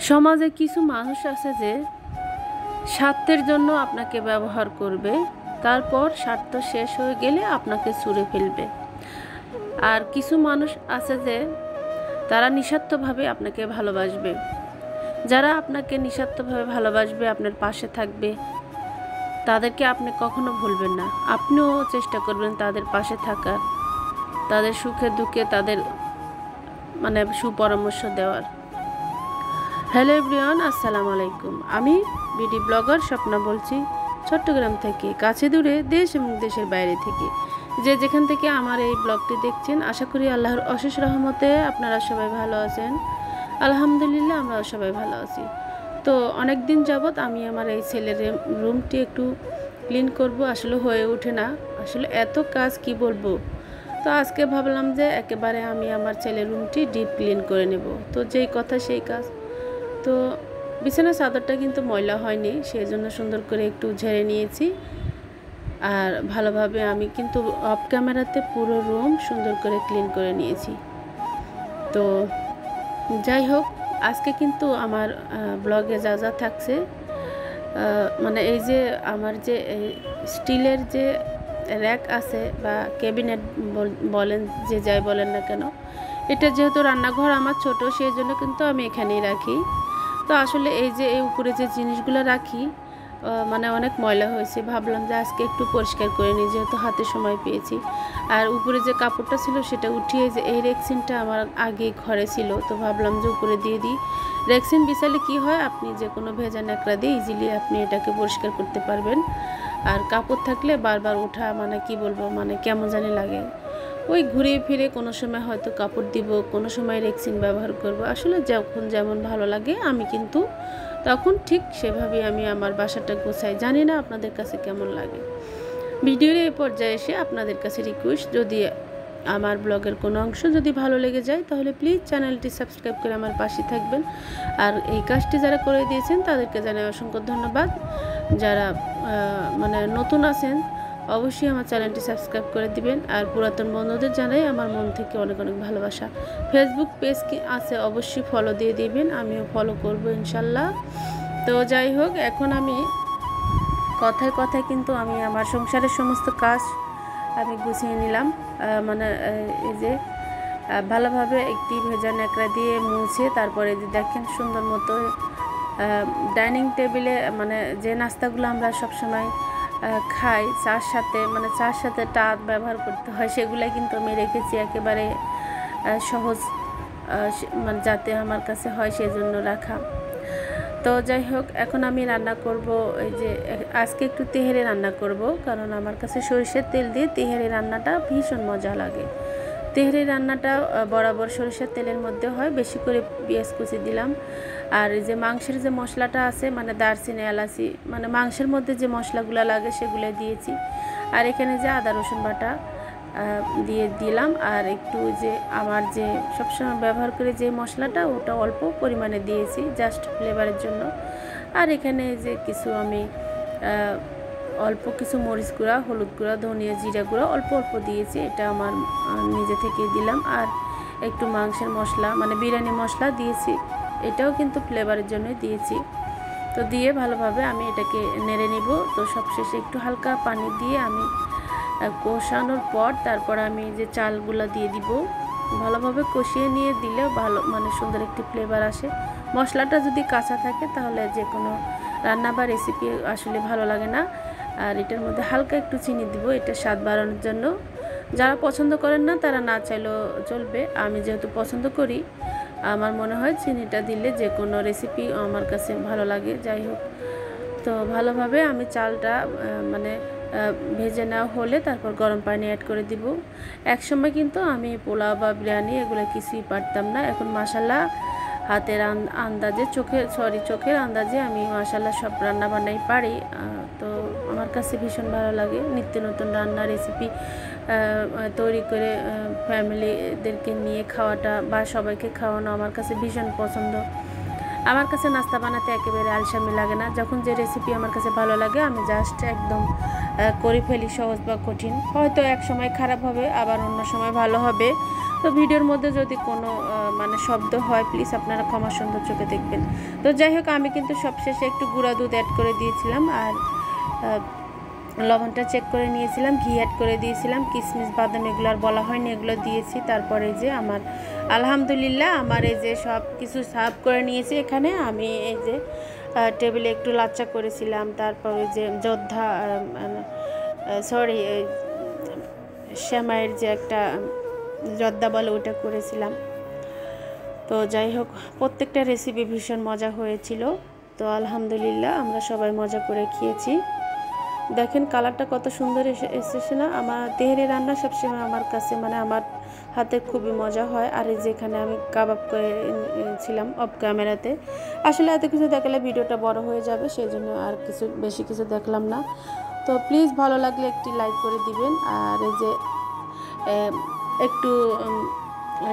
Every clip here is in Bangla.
সমাজে কিছু মানুষ আছে যে স্বার্থের জন্য আপনাকে ব্যবহার করবে, তারপর স্বার্থ শেষ হয়ে গেলে আপনাকে ছুঁড়ে ফেলবে। আর কিছু মানুষ আছে যে তারা নিঃস্বার্থভাবে আপনাকে ভালোবাসবে। যারা আপনাকে নিঃস্বার্থভাবে ভালোবাসবে, আপনার পাশে থাকবে, তাদেরকে আপনি কখনো ভুলবেন না। আপনিও চেষ্টা করবেন তাদের পাশে থাকার, তাদের সুখে দুঃখে তাদের সুপরামর্শ দেওয়ার। হ্যালো এভরিওয়ান, আসসালামু আলাইকুম। আমি বিডি ব্লগার স্বপ্না বলছি, চট্টগ্রাম থেকে, কাছে দূরে, দেশ এবং দেশের বাইরে থেকে, যে যেখান থেকে আমার এই ব্লগটি দেখছেন। আশা করি আল্লাহর অশেষ রহমতে আপনারা সবাই ভালো আছেন। আলহামদুলিল্লাহ, আমরা সবাই ভালো আছি। তো অনেক দিন যাবৎ আমি আমার এই ছেলের রুমটি একটু ক্লিন করব, আসলে হয়ে ওঠে না, আসলে এত কাজ কি বলবো। তো আজকে ভাবলাম যে একেবারে আমি আমার ছেলের রুমটি ডিপ ক্লিন করে নেব। তো যেই কথা সেই কাজ। তো বিছানার চাদরটা কিন্তু ময়লা হয়নি, সেই জন্য সুন্দর করে একটু ঝেড়ে নিয়েছি। আর ভালোভাবে আমি কিন্তু অফ ক্যামেরাতে পুরো রুম সুন্দর করে ক্লিন করে নিয়েছি। তো যাই হোক, আজকে কিন্তু আমার ব্লগে যা যা থাকছে, এই যে আমার যে স্টিলের যে র্যাক আছে বা ক্যাবিনেট বলেন, যে যাই বলেন না কেন, এটা যেহেতু রান্নাঘর আমার ছোট, সেই জন্য কিন্তু আমি এখানেই রাখি। তো আসলে এই যে এই উপরে যে জিনিসগুলো রাখি, অনেক ময়লা হয়েছে। ভাবলাম যে আজকে একটু পরিষ্কার করে নিই, যেহেতু হাতে সময় পেয়েছি। আর উপরে যে কাপড়টা ছিল সেটা উঠিয়ে, যে এই রেক্সিনটা আমার আগে ঘরে ছিল, তো ভাবলাম যে উপরে দিয়ে দিই। রেক্সিন বিছালে কি হয়, আপনি যে কোনো ভেজা ন্যাকড়া দিয়ে ইজিলি আপনি এটাকে পরিষ্কার করতে পারবেন। আর কাপড় থাকলে বারবার ওঠা কেমন জানি লাগে। ওই ঘুরিয়ে ফিরে কোনো সময় হয়তো কাপড় দিব, কোনো সময় রেক্সিন ব্যবহার করব। আসলে যখন যেমন ভালো লাগে, আমি কিন্তু তখন ঠিক সেভাবেই আমি আমার বাসাটা গোছাই। জানি না আপনাদের কাছে কেমন লাগে। ভিডিওর এই পর্যায়ে এসে আপনাদের কাছে রিকোয়েস্ট, যদি আমার ব্লগের কোনো অংশ যদি ভালো লেগে যায়, তাহলে প্লিজ চ্যানেলটি সাবস্ক্রাইব করে আমার পাশে থাকবেন। আর এই কাজটি যারা করে দিয়েছেন তাদেরকে জানাই অসংখ্য ধন্যবাদ। যারা নতুন আছেন, অবশ্যই আমার চ্যানেলটি সাবস্ক্রাইব করে দিবেন। আর পুরাতন বন্ধুদের জানাই আমার মন থেকে অনেক অনেক ভালোবাসা। ফেসবুক পেজ কি আছে, অবশ্যই ফলো দিয়ে দিবেন, আমিও ফলো করব ইনশাল্লাহ। তো যাই হোক, এখন আমি কথায় কথায় কিন্তু আমি আমার সংসারের সমস্ত কাজ আমি গুছিয়ে নিলাম। এই যে ভালোভাবে একটি ভেজা ন্যাকড়া দিয়ে মুছে, তারপরে যে দেখেন সুন্দর মতো ডাইনিং টেবিলে যে নাস্তাগুলো আমরা সবসময় খাই চার সাথে টাত ব্যবহার করতে হয়, সেগুলাই কিন্তু আমি রেখেছি একেবারে সহজ, যাতে আমার কাছে হয় সেজন্য রাখা। তো যাই হোক, এখন আমি রান্না করব। এই যে আজকে একটু তেহারি রান্না করব, কারণ আমার কাছে সরিষার তেল দিয়ে তেহারি রান্নাটা ভীষণ মজা লাগে। তেহারি রান্নাটা বরাবর সরিষার তেলের মধ্যে হয়, বেশি করে পেঁয়াজ কুচি দিলাম। আর এই যে মাংসের যে মশলাটা আছে, দারচিনি, এলাচি, মাংসের মধ্যে যে মশলাগুলো লাগে সেগুলো দিয়েছি। আর এখানে যে আদা রসুন বাটা দিয়ে দিলাম। আর একটু যে আমার যে সবসময় ব্যবহার করে যে মশলাটা, ওটা অল্প পরিমাণে দিয়েছি জাস্ট ফ্লেভারের জন্য। আর এখানে যে কিছু আমি অল্প কিছু মরিচ গুঁড়া, হলুদ গুঁড়া, ধনিয়া, জিরা গুঁড়া অল্প অল্প দিয়েছি, এটা আমার নিজে থেকে দিলাম। আর একটু মাংসের মশলা বিরিয়ানি মশলা দিয়েছি, এটাও কিন্তু ফ্লেভারের জন্যই দিয়েছি। তো দিয়ে ভালোভাবে আমি এটাকে নেড়ে নিব। তো সবশেষে একটু হালকা পানি দিয়ে আমি কষানোর পর তারপর আমি যে চালগুলো দিয়ে দিব, ভালোভাবে কষিয়ে নিয়ে দিলে ভালো সুন্দর একটি ফ্লেভার আসে। মশলাটা যদি কাঁচা থাকে তাহলে যে কোনো রান্না বা রেসিপি আসলে ভালো লাগে না। আর এটার মধ্যে হালকা একটু চিনি দিব, এটা স্বাদ বাড়ানোর জন্য। যারা পছন্দ করেন না তারা না চাইলেও চলবে, আমি যেহেতু পছন্দ করি, আমার মনে হয় চিনিটা দিলে যে কোনো রেসিপি আমার কাছে ভালো লাগে। যাই হোক, তো ভালোভাবে আমি চালটা ভেজে নেওয়া হলে তারপর গরম পানি অ্যাড করে দিব। একসময় কিন্তু আমি পোলাও বা বিরিয়ানি এগুলো কিছুই পারতাম না, এখন মাশাল্লাহ হাতের আন্দাজে চোখের আন্দাজে আমি মাশাল্লাহ সব রান্না বান্নাই পারি। তো আমার কাছে ভীষণ ভালো লাগে নিত্য নতুন রান্না রেসিপি তৈরি করে ফ্যামিলিদেরকে নিয়ে খাওয়াটা বা সবাইকে খাওয়ানো আমার কাছে ভীষণ পছন্দ। আমার কাছে নাস্তা বানাতে একেবারে আলসামি লাগে না। যখন যে রেসিপি আমার কাছে ভালো লাগে আমি জাস্ট একদম করে ফেলি, সহজ বা কঠিন। হয়তো এক সময় খারাপ হবে, আবার অন্য সময় ভালো হবে। তো ভিডিওর মধ্যে যদি কোনো মানে শব্দ হয় প্লিজ আপনারা ক্ষমা সুন্দর চোখে দেখবেন। তো যাই হোক, আমি কিন্তু সবশেষে একটু গুঁড়া দুধ অ্যাড করে দিয়েছিলাম, আর লবণটা চেক করে নিয়েছিলাম, ঘি অ্যাড করে দিয়েছিলাম, কিশমিশ বাদাম এগুলো আর বলা হয়নি, এগুলো দিয়েছি। তারপরে যে আমার আলহামদুলিল্লাহ আমার এই যে সব কিছু সার্ভ করে নিয়েছি। এখানে আমি এই যে টেবিলে একটু লাচ্চা করেছিলাম, তারপরে যে যোদ্ধা শ্যামাইয়ের যে একটা জর্দা বলে ওটা করেছিলাম। তো যাই হোক, প্রত্যেকটা রেসিপি ভীষণ মজা হয়েছিল। তো আলহামদুলিল্লাহ আমরা সবাই মজা করে খেয়েছি। দেখেন কালারটা কত সুন্দর এসেছে না। আমার তেহেরি রান্না সবসময় আমার কাছে মানে আমার হাতে খুবই মজা হয়। আর এই যেখানে আমি কাবাব করেছিলাম অফ ক্যামেরাতে, আসলে এত কিছু দেখালে ভিডিওটা বড় হয়ে যাবে, সেই জন্য আর বেশি কিছু দেখলাম না। তো প্লিজ ভালো লাগলে একটি লাইক করে দিবেন। আর এই যে একটু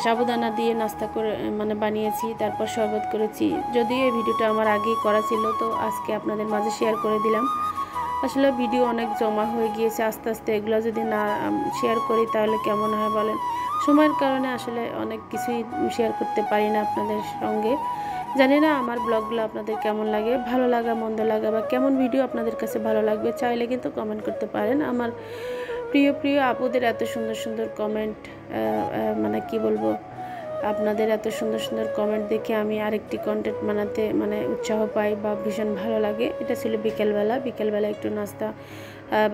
সাবুদানা দিয়ে নাস্তা করে মানে বানিয়েছি, তারপর শরবত করেছি। যদিও এই ভিডিওটা আমার আগেই করা ছিল, তো আজকে আপনাদের মাঝে শেয়ার করে দিলাম। আসলে ভিডিও অনেক জমা হয়ে গিয়েছে, আস্তে আস্তে এগুলো যদি না শেয়ার করি তাহলে কেমন হয় বলেন। সময়ের কারণে আসলে অনেক কিছুই শেয়ার করতে পারি না আপনাদের সঙ্গে। জানি না আমার ব্লগগুলো আপনাদের কেমন লাগে, ভালো লাগা মন্দ লাগা বা কেমন ভিডিও আপনাদের কাছে ভালো লাগবে, চাইলে কিন্তু কমেন্ট করতে পারেন। আমার প্রিয় প্রিয় আপুদের এত সুন্দর সুন্দর কমেন্ট, মানে কি বলবো, আপনাদের এত সুন্দর সুন্দর কমেন্ট দেখে আমি আরেকটি কন্টেন্ট বানাতে মানে উৎসাহ পাই বা ভীষণ ভালো লাগে। এটা ছিল বিকেলবেলা একটু নাস্তা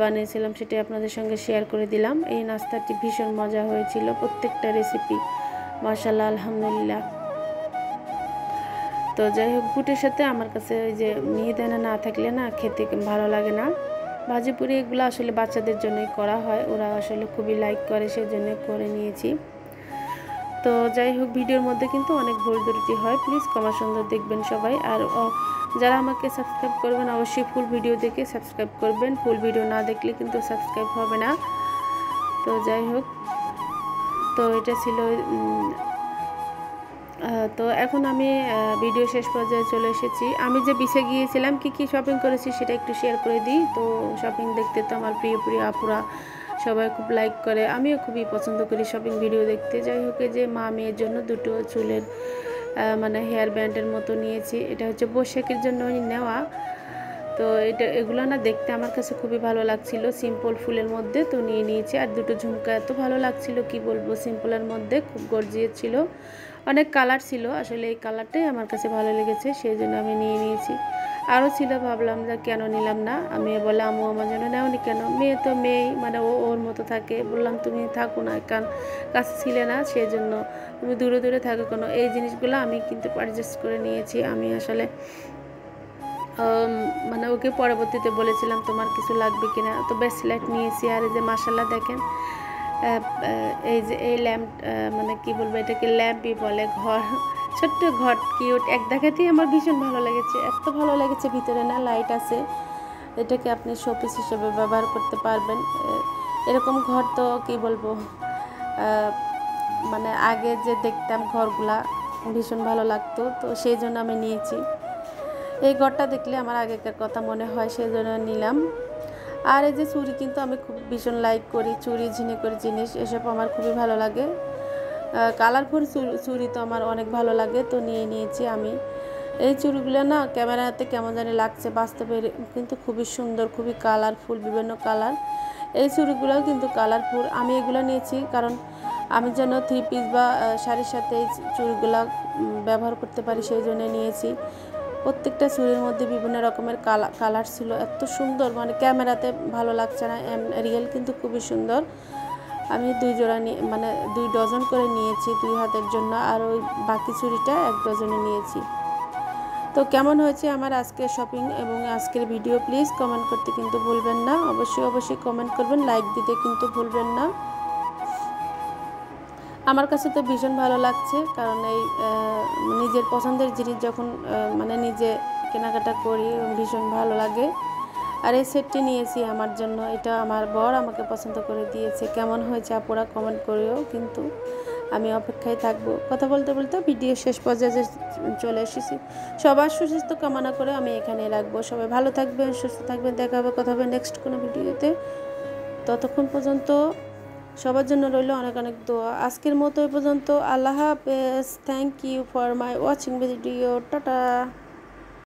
বানিয়েছিলাম, সেটাই আপনাদের সঙ্গে শেয়ার করে দিলাম। এই নাস্তাটি ভীষণ মজা হয়েছিল, প্রত্যেকটা রেসিপি মাশাআল্লাহ আলহামদুলিল্লাহ। তো যাই হোক, বুটের সাথে আমার কাছে ওই যে মিহিদানা না থাকলে না খেতে ভালো লাগে না। ভাজিপুরি এগুলো আসলে বাচ্চাদের জন্যই করা হয়, ওরা আসলে খুবই লাইক করে, সেজন্য করে নিয়েছি। তো যাই হোক, ভিডিওর মধ্যে কিন্তু অনেক ভুল ত্রুটি হয়, প্লিজ ক্ষমা সুন্দর দেখবেন সবাই। আর যারা আমাকে সাবস্ক্রাইব করবেন অবশ্যই ফুল ভিডিও দেখে সাবস্ক্রাইব করবেন, ফুল ভিডিও না দেখলে কিন্তু সাবস্ক্রাইব হবে না। তো যাই হোক, তো এটা ছিল তো এখন আমি ভিডিও শেষ পর্যায়ে চলে এসেছি। আমি যে বিচে গিয়েছিলাম কি শপিং করেছি সেটা একটু শেয়ার করে দিই। তো শপিং দেখতে তো আমার প্রিয় প্রিয় আপুরা সবাই খুব লাইক করে, আমিও খুবই পছন্দ করি শপিং ভিডিও দেখতে। যাই হোক, যে মা মেয়ের জন্য দুটো চুলের মানে হেয়ার ব্যান্ডের মতো নিয়েছি। এটা হচ্ছে বৈশাখীর জন্য নেওয়া। তো এগুলো না দেখতে আমার কাছে খুবই ভালো লাগছিল, সিম্পল ফুলের মধ্যে, তো নিয়ে নিয়েছি। আর দুটো ঝুমকা এত ভালো লাগছিল কি বলবো, সিম্পলের মধ্যে খুব গর্জিয়াস ছিল, অনেক কালার ছিল। আসলে এই কালারটাই আমার কাছে ভালো লেগেছে, সেই জন্য আমি নিয়ে নিয়েছি। আরও ছিল, ভাবলাম যে কেন নিলাম না। আমি বলে আম্মু আমার জন্য নেওনি কেন, মেয়ে তো মেয়েই, মানে ওর মতো থাকে। বললাম তুমি থাকো না, কারণ কাছে ছিলে না, সেই জন্য তুমি দূরে দূরে থাকো কেন। এই জিনিসগুলো আমি কিন্তু পারচেস করে নিয়েছি। আমি আসলে মানে ওকে পরবর্তীতে বলেছিলাম তোমার কিছু লাগবে কিনা, তো ব্রেসলেট নিয়েছি। আর এই যে মাশাআল্লাহ দেখেন, এই যে এই ল্যাম্প, মানে কি বলবো, এটাকে ল্যাম্পই বলে, ঘর, ছোট্ট ঘর, কিউট, এক দেখাতেই আমার ভীষণ ভালো লেগেছে, এত ভালো লেগেছে। ভিতরে না লাইট আছে, এটাকে আপনি শোপিস হিসেবে ব্যবহার করতে পারবেন। এরকম ঘর তো কি বলবো, মানে আগে যে দেখতাম ঘরগুলা ভীষণ ভালো লাগতো, তো সেই জন্য আমি নিয়েছি। এই ঘরটা দেখলে আমার আগেকার কথা মনে হয়, সেই জন্য নিলাম। আর এই যে চুড়ি কিন্তু আমি খুব ভীষণ লাইক করি, চুড়ি ঝিনুকের জিনিস এসব আমার খুবই ভালো লাগে। কালারফুল চুড়ি তো আমার অনেক ভালো লাগে, তো নিয়ে নিয়েছি আমি। এই চুড়িগুলো না ক্যামেরাতে কেমন জানি লাগছে, বাস্তবে কিন্তু খুবই সুন্দর, খুবই কালারফুল, বিভিন্ন কালার। এই চুড়িগুলোও কিন্তু কালারফুল। আমি এগুলো নিয়েছি কারণ আমি যেন 3 পিস বা শাড়ির সাথে এই চুড়িগুলো ব্যবহার করতে পারি, সেই জন্য নিয়েছি। প্রত্যেকটা চুড়ির মধ্যে বিভিন্ন রকমের কালার ছিল, এত সুন্দর, মানে ক্যামেরাতে ভালো লাগছে না, রিয়েল কিন্তু খুবই সুন্দর। আমি 2 জোড়া মানে 2 ডজন করে নিয়েছি 2 হাতের জন্য, আর ওই বাকি চুড়িটা 1 ডজনে নিয়েছি। তো কেমন হয়েছে আমার আজকের শপিং এবং আজকের ভিডিও, প্লিজ কমেন্ট করতে কিন্তু ভুলবেন না। অবশ্যই কমেন্ট করবেন, লাইক দিতে কিন্তু ভুলবেন না। আমার কাছে তো ভীষণ ভালো লাগছে, কারণ এই নিজের পছন্দের জিনিস যখন মানে নিজে কেনাকাটা করি ভীষণ ভালো লাগে। আর এই সেটটি নিয়েছি আমার জন্য, এটা আমার বর আমাকে পছন্দ করে দিয়েছে। কেমন হয়েছে আপুরা কমেন্ট করেও কিন্তু। আমি অপেক্ষায় থাকবো। কথা বলতে বলতে ভিডিও শেষ পর্যায়ে চলে এসেছি। সবার সুস্বাস্থ্য কামনা করে আমি এখানে রাখবো। সবাই ভালো থাকবেন, সুস্থ থাকবেন। দেখা হবে, কথা হবে নেক্সট কোনো ভিডিওতে। ততক্ষণ পর্যন্ত সবার জন্য রইল অনেক অনেক দোয়া। আজকের মতো এ পর্যন্ত। আল্লাহ হাফেজ। Thank you for my watching video. Tata.